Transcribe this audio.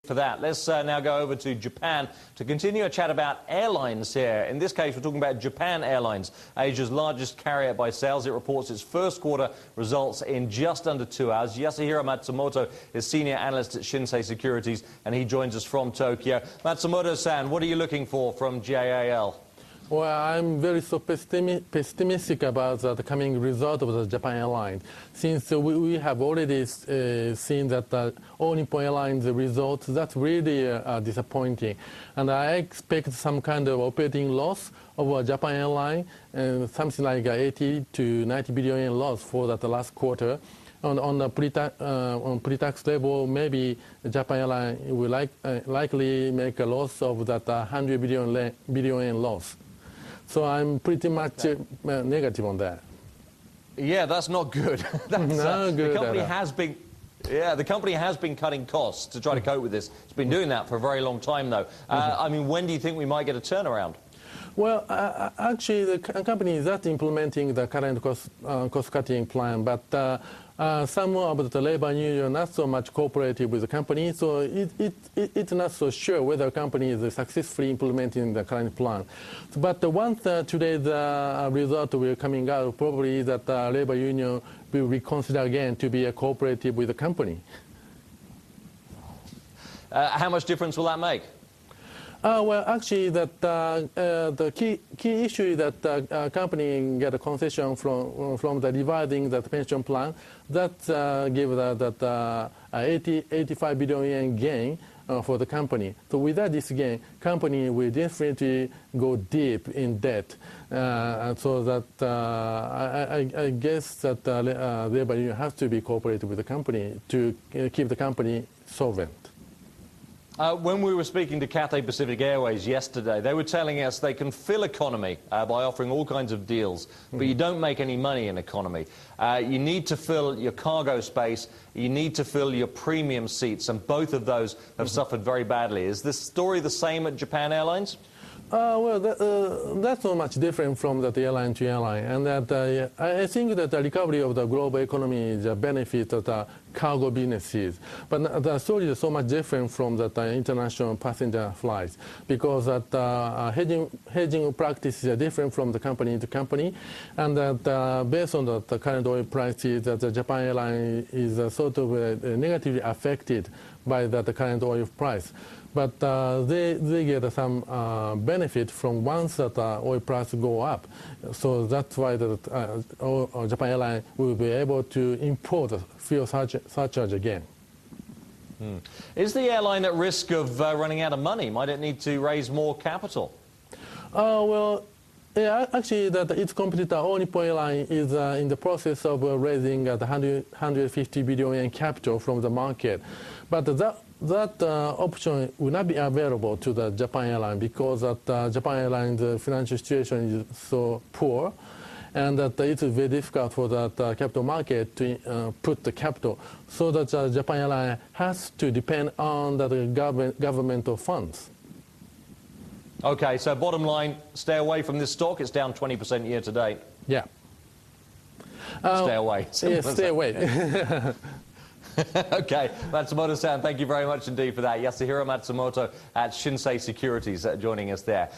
for that. Let's now go over to Japan to continue a chat about airlines here. In this case, we're talking about Japan Airlines, Asia's largest carrier by sales. It reports its first quarter results in just under 2 hours. Yasuhiro Matsumoto is senior analyst at Shinsei Securities, and he joins us from Tokyo. Matsumoto-san, what are you looking for from JAL? Well, I'm very pessimistic about the coming result of the Japan Airlines, since we have already seen that All Nippon Airlines results, that's really disappointing. And I expect some kind of operating loss of Japan Airlines, something like 80 to 90 billion yen loss for that last quarter. On the pre-tax level, maybe Japan Airlines will likely make a loss of that 100 billion yen loss. So I'm pretty much negative on that. Yeah, that's not good. That's, no good. The company has been cutting costs to try to cope with this. It's been doing that for a very long time, though. I mean, when do you think we might get a turnaround? Well, actually, the company is not implementing the current cost-cutting plan, but some of the labor union are not so much cooperative with the company, so it's not so sure whether the company is successfully implementing the current plan. But once today's result will coming out, probably that labor union will reconsider again to be cooperative with the company. How much difference will that make? Well, actually, the key issue is that the company get a concession from the revising the pension plan that give that 85 billion yen gain for the company. So without this gain, company will definitely go deep in debt. And so that I guess that labor union has to be cooperative with the company to keep the company solvent. When we were speaking to Cathay Pacific Airways yesterday, they were telling us they can fill economy by offering all kinds of deals, but you don't make any money in economy. You need to fill your cargo space, you need to fill your premium seats, and both of those have suffered very badly. Is this story the same at Japan Airlines? Well, that's not much different from that airline to airline, and that I think that the recovery of the global economy is a benefit of the cargo businesses. But the story is so much different from the international passenger flights, because that hedging practices are different from the company to company, and that based on the current oil prices, that the Japan airline is sort of negatively affected by the current oil price. But they get some benefit from once that oil price go up. So that's why the Japan Airlines will be able to import the fuel surcharge again. Is the airline at risk of running out of money? Might it need to raise more capital? Well, yeah, actually, its competitor, All Nippon Airlines, is in the process of raising 150 billion yen capital from the market. But that option will not be available to the Japan Airlines, because Japan Airlines' financial situation is so poor, and that it's very difficult for the capital market to put the capital. So that Japan Airlines has to depend on the governmental funds. Okay, so bottom line, stay away from this stock. It's down 20% year to date. Yeah. Stay away. Yeah, stay away. Okay, Matsumoto-san, thank you very much indeed for that. Yasuhiro Matsumoto at Shinsei Securities joining us there.